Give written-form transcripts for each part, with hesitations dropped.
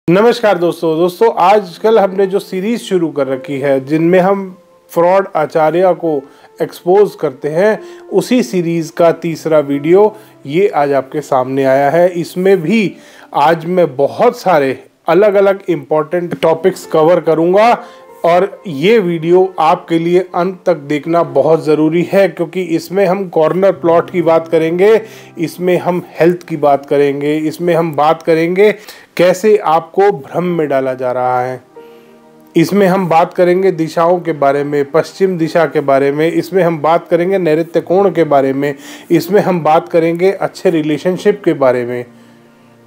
नमस्कार दोस्तों आजकल हमने जो सीरीज शुरू कर रखी है जिनमें हम फ्रॉड आचार्य को एक्सपोज करते हैं, उसी सीरीज का तीसरा वीडियो ये आज आपके सामने आया है। इसमें भी आज मैं बहुत सारे अलग अलग इम्पोर्टेंट टॉपिक्स कवर करूंगा और ये वीडियो आपके लिए अंत तक देखना बहुत ज़रूरी है, क्योंकि इसमें हम कॉर्नर प्लॉट की बात करेंगे, इसमें हम हेल्थ की बात करेंगे, इसमें हम बात करेंगे कैसे आपको भ्रम में डाला जा रहा है, इसमें हम बात करेंगे दिशाओं के बारे में, पश्चिम दिशा के बारे में, इसमें हम बात करेंगे नैऋत्य कोण के बारे में, इसमें हम बात करेंगे अच्छे रिलेशनशिप के बारे में।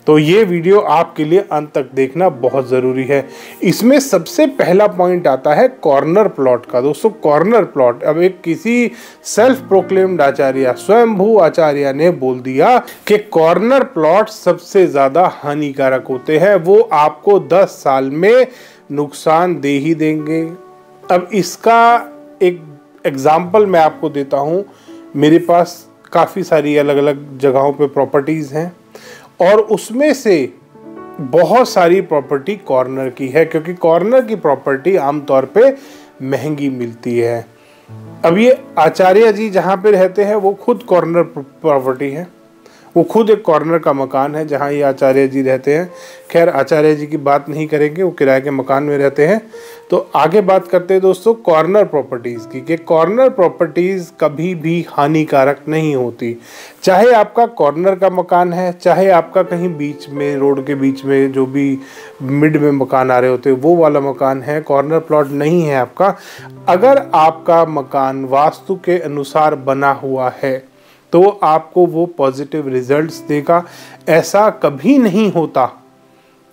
तो ये वीडियो आपके लिए अंत तक देखना बहुत ज़रूरी है। इसमें सबसे पहला पॉइंट आता है कॉर्नर प्लॉट का। दोस्तों कॉर्नर प्लॉट, अब एक किसी सेल्फ प्रोक्लेम्ड आचार्य, स्वयंभू आचार्य ने बोल दिया कि कॉर्नर प्लॉट सबसे ज़्यादा हानिकारक होते हैं, वो आपको 10 साल में नुकसान दे ही देंगे। अब इसका एक एग्जाम्पल मैं आपको देता हूँ। मेरे पास काफ़ी सारी अलग अलग जगहों पे प्रॉपर्टीज़ हैं और उसमें से बहुत सारी प्रॉपर्टी कॉर्नर की है, क्योंकि कॉर्नर की प्रॉपर्टी आमतौर पे महंगी मिलती है। अब ये आचार्य जी जहाँ पे रहते हैं वो खुद कॉर्नर प्रॉपर्टी है, वो खुद एक कॉर्नर का मकान है जहाँ ये आचार्य जी रहते हैं। खैर आचार्य जी की बात नहीं करेंगे, वो किराए के मकान में रहते हैं। तो आगे बात करते हैं दोस्तों कॉर्नर प्रॉपर्टीज़ की, कि कॉर्नर प्रॉपर्टीज़ कभी भी हानिकारक नहीं होती। चाहे आपका कॉर्नर का मकान है, चाहे आपका कहीं बीच में, रोड के बीच में जो भी मिड में मकान आ रहे होते हैं वो वाला मकान है, कॉर्नर प्लॉट नहीं है आपका। अगर आपका मकान वास्तु के अनुसार बना हुआ है तो आपको वो पॉजिटिव रिजल्ट्स देगा। ऐसा कभी नहीं होता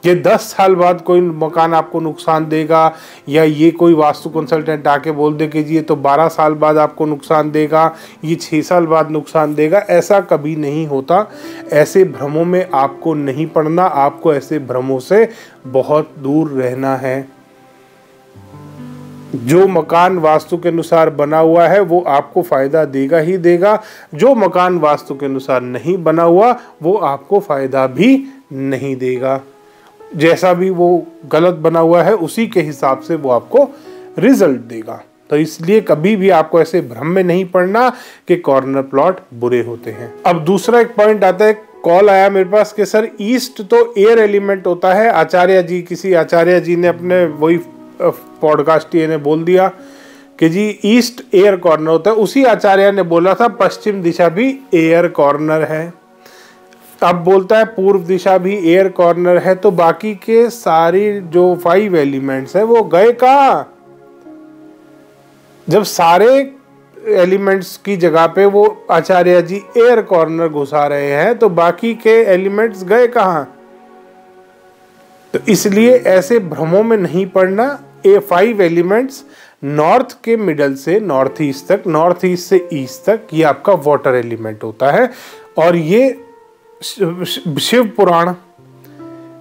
कि 10 साल बाद कोई मकान आपको नुकसान देगा, या ये कोई वास्तु कंसल्टेंट आके बोल दे कि जी ये तो 12 साल बाद आपको नुकसान देगा, ये 6 साल बाद नुकसान देगा। ऐसा कभी नहीं होता। ऐसे भ्रमों में आपको नहीं पड़ना, आपको ऐसे भ्रमों से बहुत दूर रहना है। जो मकान वास्तु के अनुसार बना हुआ है वो आपको फायदा देगा ही देगा, जो मकान वास्तु के अनुसार नहीं बना हुआ वो आपको फायदा भी नहीं देगा। जैसा भी वो गलत बना हुआ है उसी के हिसाब से वो आपको रिजल्ट देगा। तो इसलिए कभी भी आपको ऐसे भ्रम में नहीं पड़ना कि कॉर्नर प्लॉट बुरे होते हैं। अब दूसरा एक पॉइंट आता है, कॉल आया मेरे पास कि सर ईस्ट तो एयर एलिमेंट होता है। आचार्य जी, किसी आचार्य जी ने अपने वही पॉडकास्ट ने बोल दिया कि जी ईस्ट एयर कॉर्नर होता है। उसी आचार्य ने बोला था पश्चिम दिशा भी एयर कॉर्नर है। अब बोलता है पूर्व दिशा भी एयर कॉर्नर है। तो बाकी के सारी जो 5 एलिमेंट्स है वो गए कहाँ? जब सारे एलिमेंट्स की जगह पे वो आचार्य जी एयर कॉर्नर घुसा रहे हैं तो बाकी के एलिमेंट्स गए कहाँ? तो इसलिए ऐसे भ्रमों में नहीं पड़ना। 5 एलिमेंट्स नॉर्थ के मिडल से नॉर्थ ईस्ट तक, नॉर्थ ईस्ट से ईस्ट तक, ये आपका वाटर एलिमेंट होता है। और ये शिव पुराण,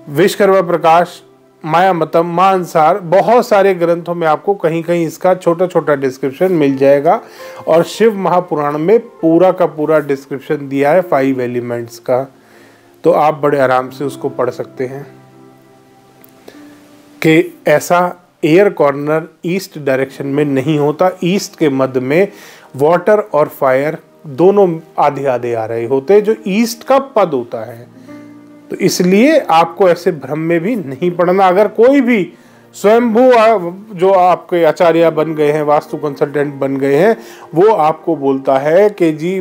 विश्वकर्मा प्रकाश, मायामतम, मानसार, बहुत सारे ग्रंथों में आपको कहीं कहीं इसका छोटा छोटा डिस्क्रिप्शन मिल जाएगा। और शिव महापुराण में पूरा का पूरा डिस्क्रिप्शन दिया है 5 एलिमेंट्स का। तो आप बड़े आराम से उसको पढ़ सकते हैं कि ऐसा एयर कॉर्नर ईस्ट डायरेक्शन में नहीं होता। ईस्ट के मध्य में वाटर और फायर दोनों आधे आधे आ रहे होते, जो ईस्ट का पद होता है। तो इसलिए आपको ऐसे भ्रम में भी नहीं पड़ना। अगर कोई भी स्वयंभू जो आपके आचार्य बन गए हैं, वास्तु कंसल्टेंट बन गए हैं, वो आपको बोलता है कि जी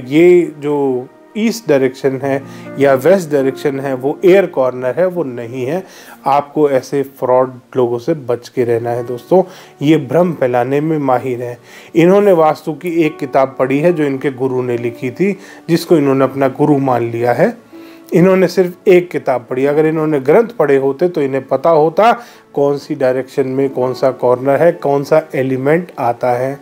ये जो ईस्ट डायरेक्शन है या वेस्ट डायरेक्शन है वो एयर कॉर्नर है, वो नहीं है। आपको ऐसे फ्रॉड लोगों से बच के रहना है। दोस्तों ये भ्रम फैलाने में माहिर है। इन्होंने वास्तु की एक किताब पढ़ी है जो इनके गुरु ने लिखी थी, जिसको इन्होंने अपना गुरु मान लिया है। इन्होंने सिर्फ एक किताब पढ़ी। अगर इन्होंने ग्रंथ पढ़े होते तो इन्हें पता होता कौन सी डायरेक्शन में कौन सा कॉर्नर है, कौन सा एलिमेंट आता है।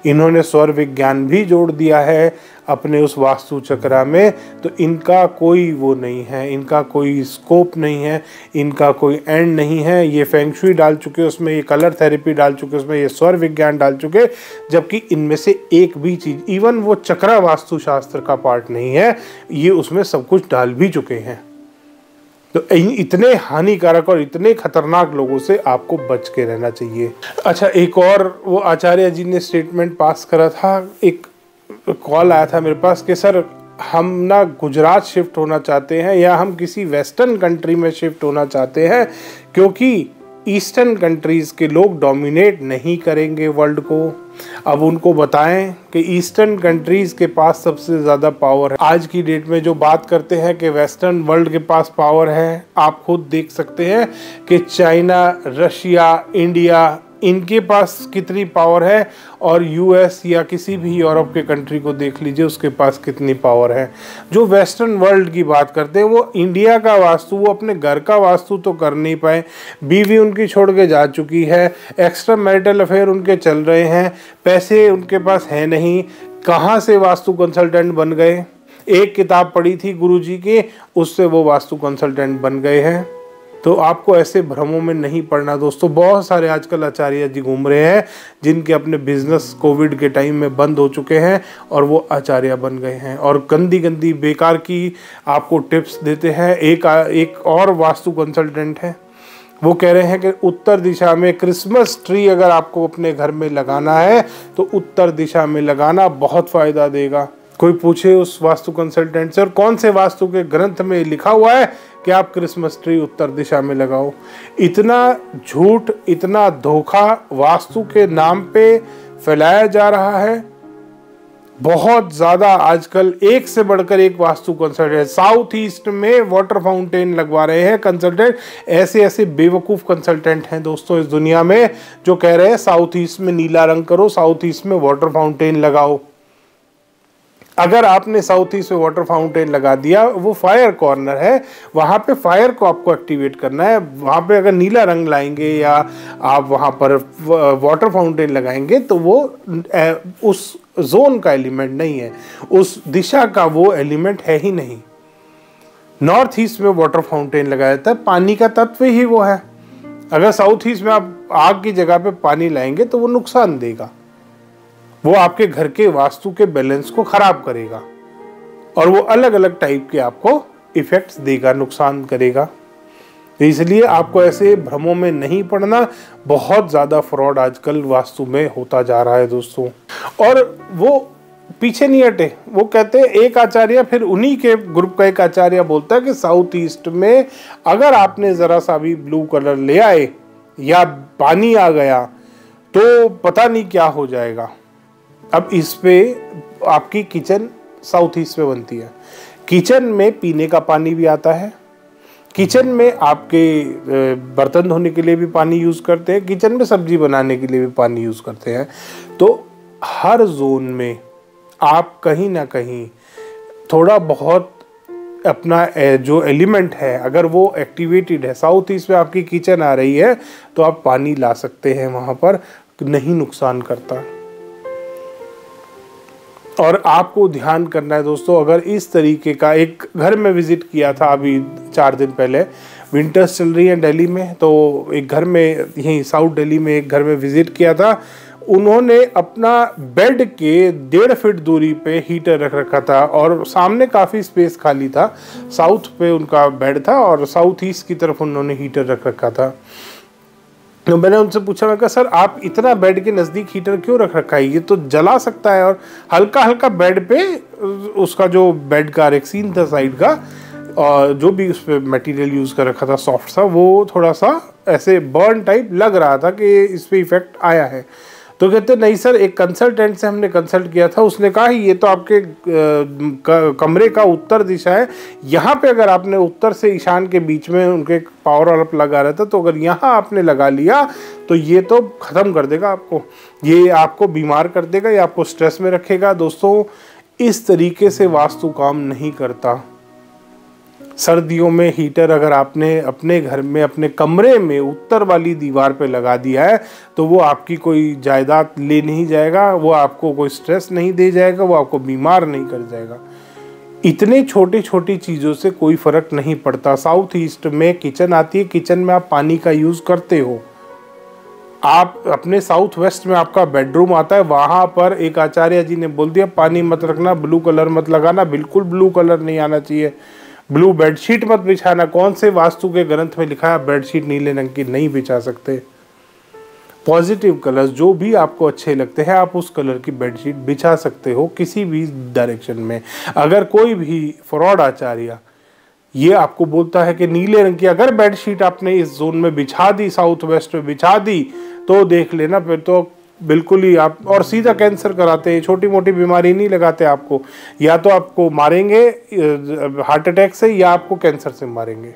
इन्होंने स्वर विज्ञान भी जोड़ दिया है अपने उस वास्तु चक्रा में। तो इनका कोई वो नहीं है, इनका कोई स्कोप नहीं है, इनका कोई एंड नहीं है। ये फेंगशुई डाल चुके, उसमें ये कलर थेरेपी डाल चुके, उसमें ये स्वर विज्ञान डाल चुके, जबकि इनमें से एक भी चीज़, इवन वो चक्रा वास्तु शास्त्र का पार्ट नहीं है, ये उसमें सब कुछ डाल भी चुके हैं। तो इतने हानिकारक और इतने खतरनाक लोगों से आपको बच के रहना चाहिए। अच्छा, एक और वो आचार्य जी ने स्टेटमेंट पास करा था, एक कॉल आया था मेरे पास कि सर हम ना गुजरात शिफ्ट होना चाहते हैं या हम किसी वेस्टर्न कंट्री में शिफ्ट होना चाहते हैं, क्योंकि ईस्टर्न कंट्रीज़ के लोग डोमिनेट नहीं करेंगे वर्ल्ड को। अब उनको बताएं कि ईस्टर्न कंट्रीज़ के पास सबसे ज़्यादा पावर है। आज की डेट में जो बात करते हैं कि वेस्टर्न वर्ल्ड के पास पावर है, आप खुद देख सकते हैं कि चाइना, रशिया, इंडिया, इनके पास कितनी पावर है, और यूएस या किसी भी यूरोप के कंट्री को देख लीजिए, उसके पास कितनी पावर है। जो वेस्टर्न वर्ल्ड की बात करते हैं वो इंडिया का वास्तु, वो अपने घर का वास्तु तो कर नहीं पाए, बीवी उनकी छोड़ के जा चुकी है, एक्स्ट्रा मैरिटल अफेयर उनके चल रहे हैं, पैसे उनके पास है नहीं, कहाँ से वास्तु कंसल्टेंट बन गए। एक किताब पढ़ी थी गुरुजी की, उससे वो वास्तु कंसल्टेंट बन गए हैं। तो आपको ऐसे भ्रमों में नहीं पड़ना दोस्तों। बहुत सारे आजकल आचार्य जी घूम रहे हैं जिनके अपने बिजनेस कोविड के टाइम में बंद हो चुके हैं और वो आचार्य बन गए हैं और गंदी गंदी बेकार की आपको टिप्स देते हैं। एक और वास्तु कंसल्टेंट है, वो कह रहे हैं कि उत्तर दिशा में क्रिसमस ट्री अगर आपको अपने घर में लगाना है तो उत्तर दिशा में लगाना बहुत फ़ायदा देगा। कोई पूछे उस वास्तु कंसल्टेंट से और कौन से वास्तु के ग्रंथ में लिखा हुआ है कि आप क्रिसमस ट्री उत्तर दिशा में लगाओ। इतना झूठ, इतना धोखा वास्तु के नाम पे फैलाया जा रहा है बहुत ज़्यादा। आजकल एक से बढ़कर एक वास्तु कंसल्टेंट, साउथ ईस्ट में वाटर फाउंटेन लगवा रहे हैं कंसल्टेंट। ऐसे ऐसे बेवकूफ़ कंसल्टेंट हैं दोस्तों इस दुनिया में जो कह रहे हैं साउथ ईस्ट में नीला रंग करो, साउथ ईस्ट में वाटर फाउंटेन लगाओ। अगर आपने साउथ ईस्ट में वाटर फाउंटेन लगा दिया, वो फायर कॉर्नर है, वहाँ पे फायर को आपको एक्टिवेट करना है। वहाँ पे अगर नीला रंग लाएंगे या आप वहाँ पर वाटर फाउंटेन लगाएंगे तो वो उस जोन का एलिमेंट नहीं है, उस दिशा का वो एलिमेंट है ही नहीं। नॉर्थ ईस्ट में वाटर फाउंटेन लगाया जाता है, पानी का तत्व ही वो है। अगर साउथ ईस्ट में आप आग की जगह पे पानी लाएंगे तो वो नुकसान देगा, वो आपके घर के वास्तु के बैलेंस को खराब करेगा और वो अलग अलग टाइप के आपको इफेक्ट्स देगा, नुकसान करेगा। तो इसलिए आपको ऐसे भ्रमों में नहीं पड़ना। बहुत ज़्यादा फ्रॉड आजकल वास्तु में होता जा रहा है दोस्तों। और वो पीछे नहीं हटे, वो कहते हैं, एक आचार्य फिर उन्हीं के ग्रुप का एक आचार्य बोलता है कि साउथ ईस्ट में अगर आपने ज़रा सा भी ब्लू कलर ले आए या पानी आ गया तो पता नहीं क्या हो जाएगा। अब इस पे आपकी किचन साउथ ईस्ट में बनती है, किचन में पीने का पानी भी आता है, किचन में आपके बर्तन धोने के लिए भी पानी यूज़ करते हैं, किचन में सब्जी बनाने के लिए भी पानी यूज़ करते हैं। तो हर जोन में आप कहीं ना कहीं थोड़ा बहुत अपना जो एलिमेंट है अगर वो एक्टिवेटेड है, साउथ ईस्ट में आपकी किचन आ रही है तो आप पानी ला सकते हैं वहाँ पर, नहीं नुकसान करता। और आपको ध्यान करना है दोस्तों, अगर इस तरीके का एक घर में विजिट किया था अभी 4 दिन पहले, विंटर्स चल रही है दिल्ली में, तो एक घर में यहीं साउथ दिल्ली में एक घर में विजिट किया था। उन्होंने अपना बेड के 1.5 फीट दूरी पे हीटर रख रखा था और सामने काफ़ी स्पेस खाली था, साउथ पे उनका बेड था और साउथ ईस्ट की तरफ उन्होंने हीटर रख रखा था। तो मैंने उनसे पूछा, मैं कहा सर आप इतना बेड के नज़दीक हीटर क्यों रख रखा है, ये तो जला सकता है। और हल्का हल्का बेड पे उसका जो बेड का रेक्सीन था साइड का, और जो भी उस पर मटीरियल यूज़ कर रखा था सॉफ्ट सा, वो थोड़ा सा ऐसे बर्न टाइप लग रहा था कि इस पर इफेक्ट आया है। तो कहते नहीं सर, एक कंसल्टेंट से हमने कंसल्ट किया था, उसने कहा ये तो आपके कमरे का उत्तर दिशा है, यहाँ पे अगर आपने उत्तर से ईशान के बीच में उनके पावर वाला लगा रहता, तो अगर यहाँ आपने लगा लिया तो ये तो ख़त्म कर देगा आपको, ये आपको बीमार कर देगा, ये आपको स्ट्रेस में रखेगा। दोस्तों इस तरीके से वास्तु काम नहीं करता। सर्दियों में हीटर अगर आपने अपने घर में अपने कमरे में उत्तर वाली दीवार पे लगा दिया है तो वो आपकी कोई जायदाद ले नहीं जाएगा, वो आपको कोई स्ट्रेस नहीं दे जाएगा, वो आपको बीमार नहीं कर जाएगा। इतने छोटी छोटी चीज़ों से कोई फ़र्क नहीं पड़ता। साउथ ईस्ट में किचन आती है, किचन में आप पानी का यूज़ करते हो। आप अपने साउथ वेस्ट में आपका बेडरूम आता है, वहाँ पर एक आचार्य जी ने बोल दिया पानी मत रखना, ब्लू कलर मत लगाना, बिल्कुल ब्लू कलर नहीं आना चाहिए। ब्लू बेडशीट मत बिछाना। कौन से वास्तु के ग्रंथ में लिखा है बेडशीट नीले रंग की नहीं बिछा सकते? पॉजिटिव कलर्स जो भी आपको अच्छे लगते हैं आप उस कलर की बेडशीट बिछा सकते हो किसी भी डायरेक्शन में। अगर कोई भी फ्रॉड आचार्य ये आपको बोलता है कि नीले रंग की अगर बेडशीट आपने इस जोन में बिछा दी, साउथ वेस्ट में बिछा दी, तो देख लेना फिर तो बिल्कुल ही आप और सीधा कैंसर कराते हैं। छोटी मोटी बीमारी नहीं लगाते आपको, या तो आपको मारेंगे हार्ट अटैक से या आपको कैंसर से मारेंगे।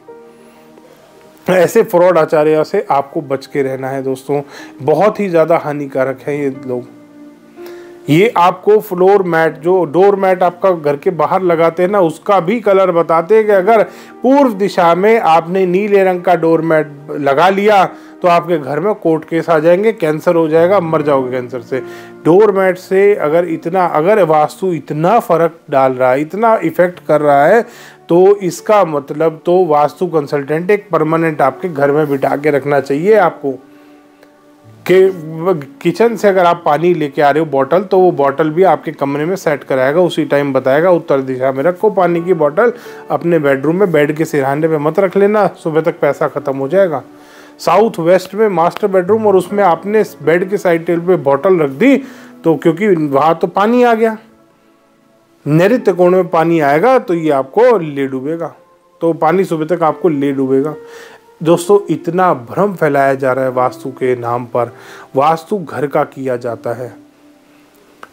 ऐसे फ्रॉड आचार्य से आपको बच के रहना है दोस्तों, बहुत ही ज़्यादा हानिकारक है ये लोग। ये आपको फ्लोर मैट, जो डोर मैट आपका घर के बाहर लगाते हैं ना, उसका भी कलर बताते हैं कि अगर पूर्व दिशा में आपने नीले रंग का डोर मैट लगा लिया तो आपके घर में कोर्ट केस आ जाएंगे, कैंसर हो जाएगा, मर जाओगे कैंसर से। डोर मैट से अगर वास्तु इतना फर्क डाल रहा है, इतना इफेक्ट कर रहा है, तो इसका मतलब तो वास्तु कंसल्टेंट एक परमानेंट आपके घर में बिठा के रखना चाहिए आपको। कि किचन से अगर आप पानी लेके आ रहे हो बॉटल, तो वो बॉटल भी आपके कमरे में सेट कराएगा, उसी टाइम बताएगा उत्तर दिशा में रखो पानी की बॉटल, अपने बेडरूम में बेड के सिरहाने पे मत रख लेना, सुबह तक पैसा खत्म हो जाएगा। साउथ वेस्ट में मास्टर बेडरूम और उसमें आपने बेड के साइड टेबल पे बॉटल रख दी, तो क्योंकि वहां तो पानी आ गया, नैऋत्य कोण में पानी आएगा तो ये आपको ले डूबेगा, तो पानी सुबह तक आपको ले डूबेगा। दोस्तों इतना भ्रम फैलाया जा रहा है वास्तु के नाम पर, वास्तु घर का किया जाता है।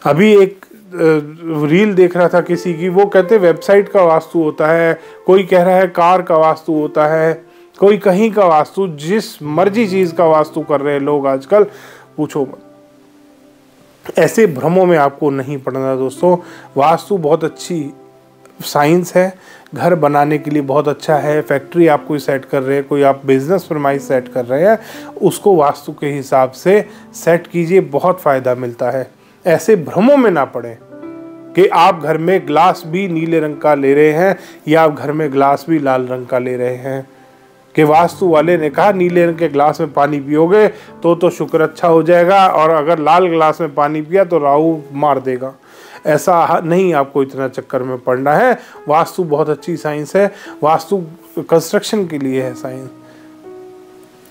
अभी एक रील देख रहा था किसी की, वो कहते वेबसाइट का वास्तु होता है, कोई कह रहा है कार का वास्तु होता है, कोई कहीं का वास्तु, जिस मर्जी चीज का वास्तु कर रहे हैं लोग आजकल, पूछो मत। ऐसे भ्रमों में आपको नहीं पड़ना दोस्तों। वास्तु बहुत अच्छी साइंस है, घर बनाने के लिए बहुत अच्छा है। फैक्ट्री आप कोई सेट कर रहे हैं, कोई आप बिजनेस प्रमाइज सेट कर रहे हैं, उसको वास्तु के हिसाब से सेट कीजिए, बहुत फ़ायदा मिलता है। ऐसे भ्रमों में ना पड़े कि आप घर में ग्लास भी नीले रंग का ले रहे हैं या आप घर में ग्लास भी लाल रंग का ले रहे हैं, कि वास्तु वाले ने कहा नीले रंग के ग्लास में पानी पियोगे तो शुक्र अच्छा हो जाएगा, और अगर लाल ग्लास में पानी पिया तो राहु मार देगा। ऐसा नहीं, आपको इतना चक्कर में पड़ना है। वास्तु बहुत अच्छी साइंस है, वास्तु कंस्ट्रक्शन के लिए है साइंस,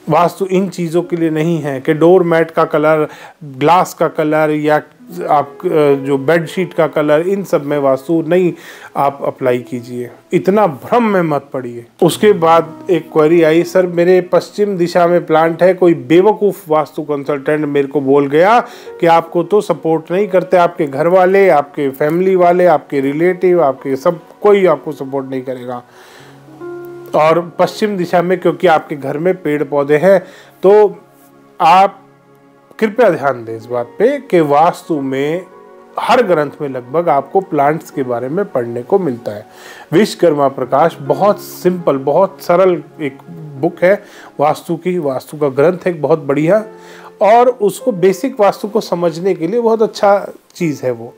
वास्तु इन चीज़ों के लिए नहीं है कि डोर मैट का कलर, ग्लास का कलर या आप जो बेडशीट का कलर, इन सब में वास्तु नहीं आप अप्लाई कीजिए, इतना भ्रम में मत पड़िए। उसके बाद एक क्वेरी आई, सर मेरे पश्चिम दिशा में प्लांट है, कोई बेवकूफ़ वास्तु कंसल्टेंट मेरे को बोल गया कि आपको तो सपोर्ट नहीं करते, आपके घर वाले, आपके फैमिली वाले, आपके रिलेटिव, आपके सब कोई आपको सपोर्ट नहीं करेगा। और पश्चिम दिशा में क्योंकि आपके घर में पेड़ पौधे हैं, तो आप कृपया ध्यान दें इस बात पे कि वास्तु में हर ग्रंथ में लगभग आपको प्लांट्स के बारे में पढ़ने को मिलता है। विश्वकर्मा प्रकाश बहुत सिंपल, बहुत सरल एक बुक है वास्तु की, वास्तु का ग्रंथ एक बहुत बढ़िया, और उसको बेसिक वास्तु को समझने के लिए बहुत अच्छा चीज़ है वो।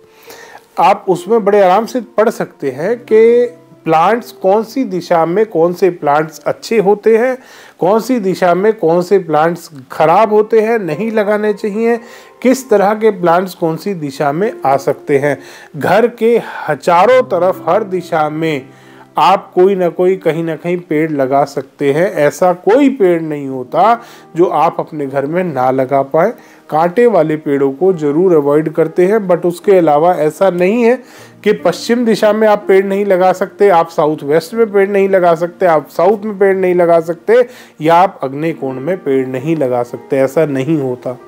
आप उसमें बड़े आराम से पढ़ सकते हैं कि प्लांट्स कौन सी दिशा में कौन से प्लांट्स अच्छे होते हैं, कौन सी दिशा में कौन से प्लांट्स खराब होते हैं, नहीं लगाने चाहिए, किस तरह के प्लांट्स कौन सी दिशा में आ सकते हैं। घर के चारों तरफ हर दिशा में आप कोई ना कोई कहीं ना कहीं पेड़ लगा सकते हैं। ऐसा कोई पेड़ नहीं होता जो आप अपने घर में ना लगा पाए। कांटे वाले पेड़ों को जरूर अवॉइड करते हैं, बट उसके अलावा ऐसा नहीं है कि पश्चिम दिशा में आप पेड़ नहीं लगा सकते, आप साउथ वेस्ट में पेड़ नहीं लगा सकते, आप साउथ में पेड़ नहीं लगा सकते, या आप आग्नेय कोण में पेड़ नहीं लगा सकते। ऐसा नहीं होता।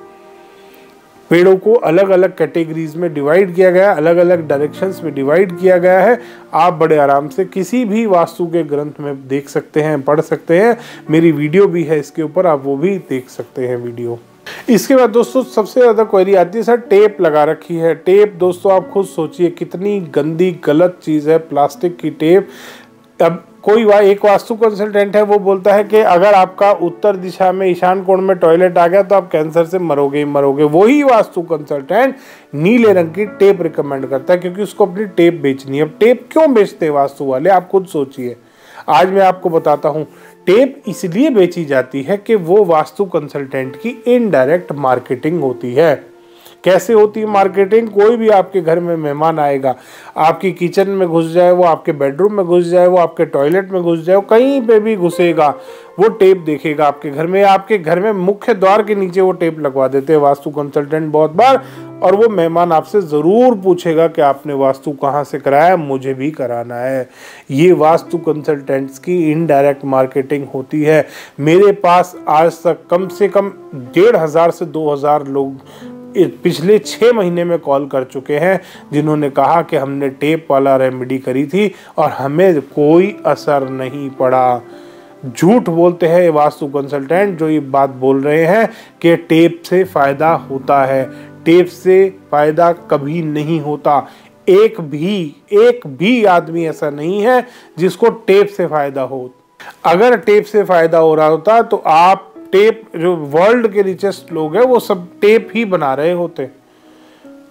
पेड़ों को अलग अलग कैटेगरीज में डिवाइड किया गया, अलग अलग डायरेक्शंस में डिवाइड किया गया है। आप बड़े आराम से किसी भी वास्तु के ग्रंथ में देख सकते हैं, पढ़ सकते हैं। मेरी वीडियो भी है इसके ऊपर, आप वो भी देख सकते हैं वीडियो। इसके बाद दोस्तों सबसे ज़्यादा क्वेरी आती है, सर टेप लगा रखी है। टेप दोस्तों आप खुद सोचिए कितनी गंदी गलत चीज़ है, प्लास्टिक की टेप। अब कोई एक वास्तु कंसल्टेंट है, वो बोलता है कि अगर आपका उत्तर दिशा में ईशान कोण में टॉयलेट आ गया तो आप कैंसर से मरोगे ही मरोगे। वही वास्तु कंसल्टेंट नीले रंग की टेप रिकमेंड करता है क्योंकि उसको अपनी टेप बेचनी है। अब टेप क्यों बेचते हैं वास्तु वाले, आप खुद सोचिए। आज मैं आपको बताता हूँ। टेप इसलिए बेची जाती है कि वो वास्तु कंसल्टेंट की इनडायरेक्ट मार्केटिंग होती है, कैसे होती है मार्केटिंग? कोई भी आपके घर में मेहमान आएगा, आपकी किचन में घुस जाए, वो आपके बेडरूम में घुस जाए, वो आपके टॉयलेट में घुस जाए, कहीं पे भी घुसेगा, वो टेप देखेगा आपके घर में। आपके घर में मुख्य द्वार के नीचे वो टेप लगवा देते हैं वास्तु कंसल्टेंट बहुत बार, और वो मेहमान आपसे ज़रूर पूछेगा कि आपने वास्तु कहाँ से कराया, मुझे भी कराना है। ये वास्तु कंसल्टेंट्स की इनडायरेक्ट मार्केटिंग होती है। मेरे पास आज तक कम से कम 1500 से 2000 लोग पिछले 6 महीने में कॉल कर चुके हैं, जिन्होंने कहा कि हमने टेप वाला रेमेडी करी थी और हमें कोई असर नहीं पड़ा। झूठ बोलते हैं ये वास्तु कंसल्टेंट जो ये बात बोल रहे हैं कि टेप से फ़ायदा होता है। टेप से फ़ायदा कभी नहीं होता। एक भी आदमी ऐसा नहीं है जिसको टेप से फ़ायदा हो। अगर टेप से फ़ायदा हो रहा होता तो आप टेप, जो वर्ल्ड के रिचेस्ट लोग हैं वो सब टेप ही बना रहे होते,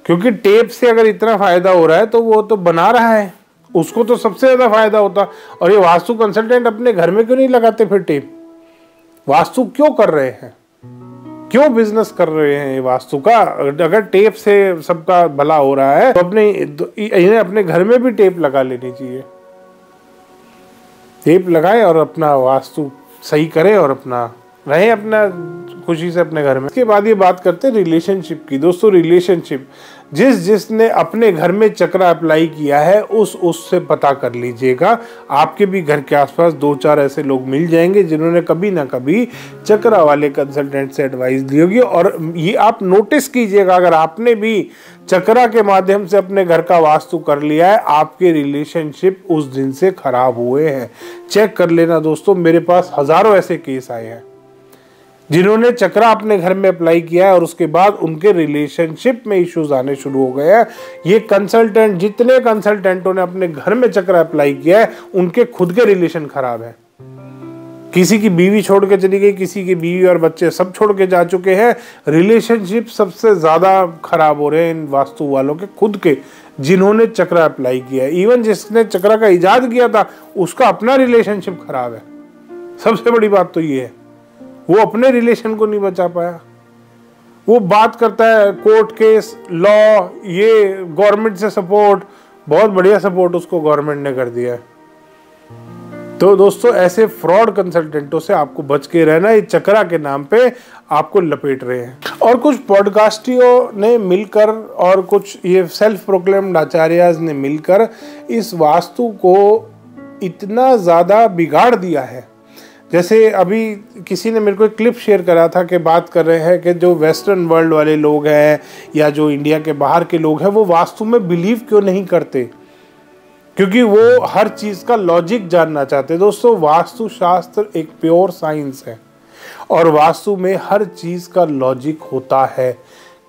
क्योंकि टेप से अगर इतना फ़ायदा हो रहा है तो वो तो बना रहा है, उसको तो सबसे ज़्यादा फ़ायदा होता। और ये वास्तु कंसल्टेंट अपने घर में क्यों नहीं लगाते फिर टेप? वास्तु क्यों कर रहे हैं, क्यों बिजनेस कर रहे हैं ये वास्तु का? अगर टेप से सबका भला हो रहा है तो इन्हें अपने घर में भी टेप लगा लेनी चाहिए। टेप लगाए और अपना वास्तु सही करें और अपना रहे अपना खुशी से अपने घर में। इसके बाद ये बात करते हैं रिलेशनशिप की। दोस्तों, रिलेशनशिप जिसने अपने घर में चक्रा अप्लाई किया है उससे पता कर लीजिएगा। आपके भी घर के आसपास 2-4 ऐसे लोग मिल जाएंगे जिन्होंने कभी ना कभी चक्रा वाले कंसल्टेंट से एडवाइस दी होगी। और ये आप नोटिस कीजिएगा, अगर आपने भी चक्रा के माध्यम से अपने घर का वास्तु कर लिया है, आपके रिलेशनशिप उस दिन से खराब हुए हैं। चेक कर लेना दोस्तों, मेरे पास हजारों ऐसे केस आए हैं जिन्होंने चक्रा अपने घर में अप्लाई किया है और उसके बाद उनके रिलेशनशिप में इश्यूज आने शुरू हो गए हैं। ये कंसल्टेंट, जितने कंसल्टेंटों ने अपने घर में चक्रा अप्लाई किया है, उनके खुद के रिलेशन खराब है। किसी की बीवी छोड़ के चली गई, किसी की बीवी और बच्चे सब छोड़ के जा चुके हैं। रिलेशनशिप सबसे ज्यादा खराब हो रहे हैं इन वास्तु वालों के खुद के, जिन्होंने चक्रा अप्लाई किया है। इवन जिसने चक्रा का इजाद किया था उसका अपना रिलेशनशिप खराब है। सबसे बड़ी बात तो ये है, वो अपने रिलेशन को नहीं बचा पाया। वो बात करता है कोर्ट केस, लॉ, ये गवर्नमेंट से सपोर्ट, बहुत बढ़िया सपोर्ट उसको गवर्नमेंट ने कर दिया है। तो दोस्तों, ऐसे फ्रॉड कंसल्टेंटों से आपको बच के रहना। ये चक्रा के नाम पे आपको लपेट रहे हैं। और कुछ पॉडकास्टियों ने मिलकर और कुछ ये सेल्फ प्रोक्लेम्ड आचार्याज ने मिलकर इस वास्तु को इतना ज़्यादा बिगाड़ दिया है। जैसे अभी किसी ने मेरे को एक क्लिप शेयर करा था कि बात कर रहे हैं कि जो वेस्टर्न वर्ल्ड वाले लोग हैं या जो इंडिया के बाहर के लोग हैं, वो वास्तु में बिलीव क्यों नहीं करते? क्योंकि वो हर चीज़ का लॉजिक जानना चाहते। दोस्तों, वास्तु शास्त्र एक प्योर साइंस है और वास्तु में हर चीज़ का लॉजिक होता है,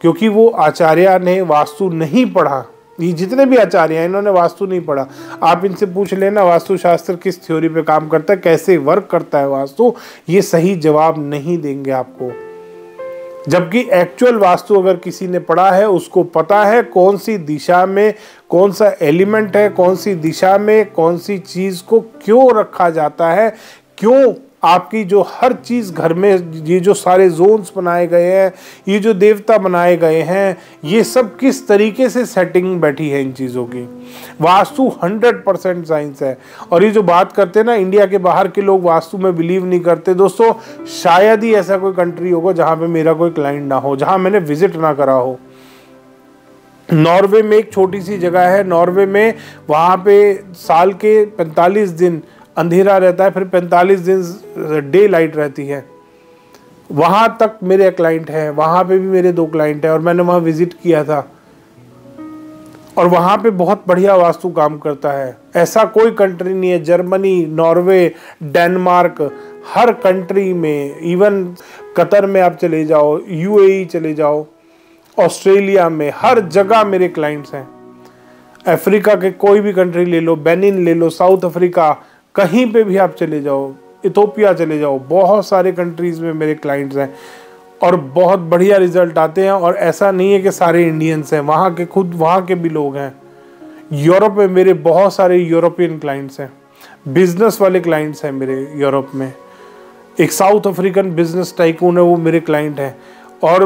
क्योंकि वो आचार्य ने वास्तु नहीं पढ़ा। ये जितने भी आचार्य हैं इन्होंने वास्तु नहीं पढ़ा। आप इनसे पूछ लेना वास्तु शास्त्र किस थ्योरी पे काम करता है, कैसे वर्क करता है वास्तु, ये सही जवाब नहीं देंगे आपको। जबकि एक्चुअल वास्तु अगर किसी ने पढ़ा है, उसको पता है कौन सी दिशा में कौन सा एलिमेंट है, कौन सी दिशा में कौन सी चीज़ को क्यों रखा जाता है, क्यों आपकी जो हर चीज़ घर में, ये जो सारे जोन्स बनाए गए हैं, ये जो देवता बनाए गए हैं, ये सब किस तरीके से सेटिंग बैठी है इन चीज़ों की। वास्तु 100% साइंस है। और ये जो बात करते हैं ना, इंडिया के बाहर के लोग वास्तु में बिलीव नहीं करते। दोस्तों, शायद ही ऐसा कोई कंट्री होगा जहाँ पे मेरा कोई क्लाइंट ना हो, जहाँ मैंने विजिट ना करा हो। नॉर्वे में एक छोटी सी जगह है, नॉर्वे में वहाँ पे साल के 45 दिन अंधेरा रहता है, फिर 45 दिन डे लाइट रहती है। वहाँ तक मेरे क्लाइंट हैं, वहाँ पे भी मेरे 2 क्लाइंट हैं और मैंने वहाँ विजिट किया था और वहाँ पे बहुत बढ़िया वास्तु काम करता है। ऐसा कोई कंट्री नहीं है, जर्मनी, नॉर्वे, डेनमार्क, हर कंट्री में, इवन कतर में आप चले जाओ, यूएई चले जाओ, ऑस्ट्रेलिया में, हर जगह मेरे क्लाइंट्स हैं। अफ्रीका के कोई भी कंट्री ले लो, बेनिन ले लो, साउथ अफ्रीका, कहीं पे भी आप चले जाओ, इथोपिया चले जाओ, बहुत सारे कंट्रीज़ में मेरे क्लाइंट्स हैं और बहुत बढ़िया रिजल्ट आते हैं। और ऐसा नहीं है कि सारे इंडियंस हैं, वहाँ के खुद वहाँ के भी लोग हैं। यूरोप में मेरे बहुत सारे यूरोपियन क्लाइंट्स हैं, बिजनेस वाले क्लाइंट्स हैं मेरे यूरोप में। एक साउथ अफ्रीकन बिजनेस टाइकून है, वो मेरे क्लाइंट हैं। और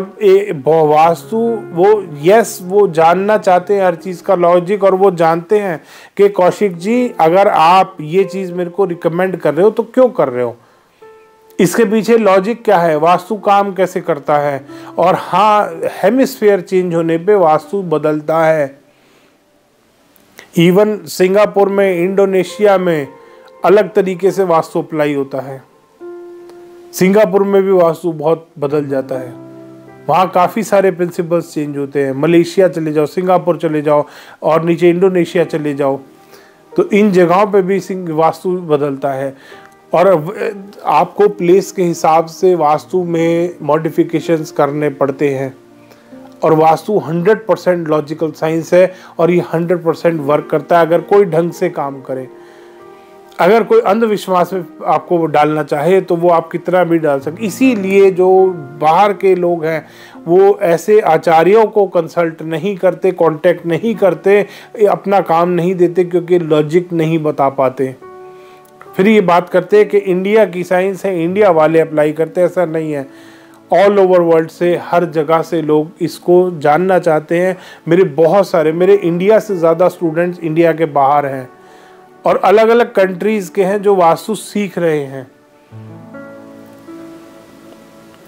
वास्तु वो जानना चाहते हैं हर चीज़ का लॉजिक, और वो जानते हैं कि कौशिक जी अगर आप ये चीज़ मेरे को रिकमेंड कर रहे हो तो क्यों कर रहे हो, इसके पीछे लॉजिक क्या है, वास्तु काम कैसे करता है। और हाँ, हेमिस्फीयर चेंज होने पे वास्तु बदलता है। इवन सिंगापुर में, इंडोनेशिया में अलग तरीके से वास्तु अप्लाई होता है। सिंगापुर में भी वास्तु बहुत बदल जाता है, वहाँ काफ़ी सारे प्रिंसिपल्स चेंज होते हैं। मलेशिया चले जाओ, सिंगापुर चले जाओ और नीचे इंडोनेशिया चले जाओ, तो इन जगहों पे भी वास्तु बदलता है। और आपको प्लेस के हिसाब से वास्तु में मॉडिफिकेशंस करने पड़ते हैं। और वास्तु 100% लॉजिकल साइंस है और ये 100% वर्क करता है अगर कोई ढंग से काम करे। अगर कोई अंधविश्वास में आपको डालना चाहे तो वो आप कितना भी डाल सकते। इसीलिए जो बाहर के लोग हैं वो ऐसे आचार्यों को कंसल्ट नहीं करते, कांटेक्ट नहीं करते, अपना काम नहीं देते, क्योंकि लॉजिक नहीं बता पाते। फिर ये बात करते हैं कि इंडिया की साइंस है, इंडिया वाले अप्लाई करते हैं। ऐसा नहीं है, ऑल ओवर वर्ल्ड से, हर जगह से लोग इसको जानना चाहते हैं। मेरे इंडिया से ज़्यादा स्टूडेंट्स इंडिया के बाहर हैं और अलग अलग कंट्रीज़ के हैं जो वास्तु सीख रहे हैं।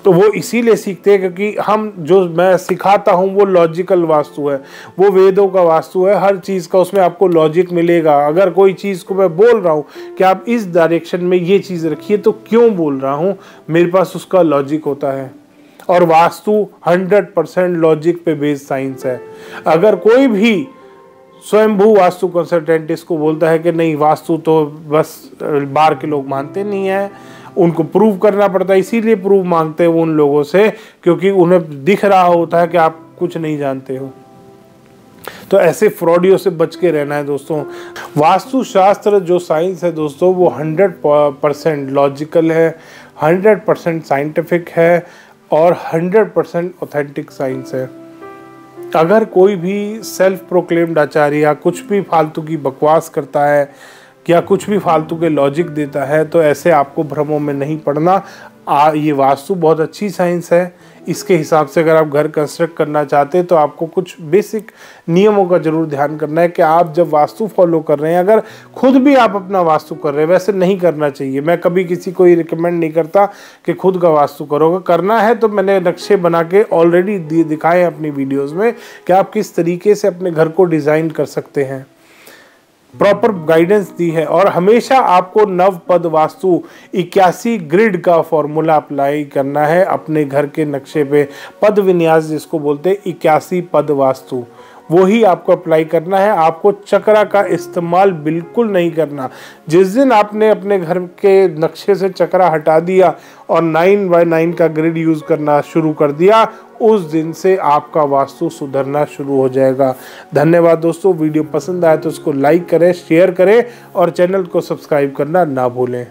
तो वो इसीलिए सीखते हैं क्योंकि जो मैं सिखाता हूँ वो लॉजिकल वास्तु है, वो वेदों का वास्तु है। हर चीज़ का उसमें आपको लॉजिक मिलेगा। अगर कोई चीज़ को मैं बोल रहा हूँ कि आप इस डायरेक्शन में ये चीज़ रखिए, तो क्यों बोल रहा हूँ, मेरे पास उसका लॉजिक होता है। और वास्तु 100% लॉजिक पे बेस्ड साइंस है। अगर कोई भी स्वयंभू वास्तु कंसल्टेंट इसको बोलता है कि नहीं वास्तु तो बस बाहर के लोग मानते नहीं है, उनको प्रूव करना पड़ता है, इसीलिए प्रूव मांगते हैं वो उन लोगों से क्योंकि उन्हें दिख रहा होता है कि आप कुछ नहीं जानते हो। तो ऐसे फ्रॉडियों से बच के रहना है दोस्तों। वास्तुशास्त्र जो साइंस है दोस्तों वो 100% लॉजिकल है, 100% साइंटिफिक है और 100% ऑथेंटिक साइंस है। अगर कोई भी सेल्फ प्रोक्लेम्ड आचार्य या कुछ भी फालतू की बकवास करता है या कुछ भी फालतू के लॉजिक देता है तो ऐसे आपको भ्रमों में नहीं पड़ना। ये वास्तु बहुत अच्छी साइंस है। इसके हिसाब से अगर आप घर कंस्ट्रक्ट करना चाहते हैं तो आपको कुछ बेसिक नियमों का जरूर ध्यान करना है कि आप जब वास्तु फॉलो कर रहे हैं, अगर खुद भी आप अपना वास्तु कर रहे हैं, वैसे नहीं करना चाहिए। मैं कभी किसी को ये रिकमेंड नहीं करता कि खुद का वास्तु करोगे। करना है तो मैंने नक्शे बना के ऑलरेडी दिखाए हैं अपनी वीडियोज़ में कि आप किस तरीके से अपने घर को डिज़ाइन कर सकते हैं, प्रॉपर गाइडेंस दी है। और हमेशा आपको नवपद वास्तु 81 ग्रिड का फॉर्मूला अप्लाई करना है अपने घर के नक्शे पे। पद विन्यास जिसको बोलते हैं 81 पद वास्तु, वो ही आपको अप्लाई करना है। आपको चक्रा का इस्तेमाल बिल्कुल नहीं करना। जिस दिन आपने अपने घर के नक्शे से चक्रा हटा दिया और 9x9 का ग्रिड यूज़ करना शुरू कर दिया, उस दिन से आपका वास्तु सुधरना शुरू हो जाएगा। धन्यवाद दोस्तों। वीडियो पसंद आए तो उसको लाइक करें, शेयर करें और चैनल को सब्सक्राइब करना ना भूलें।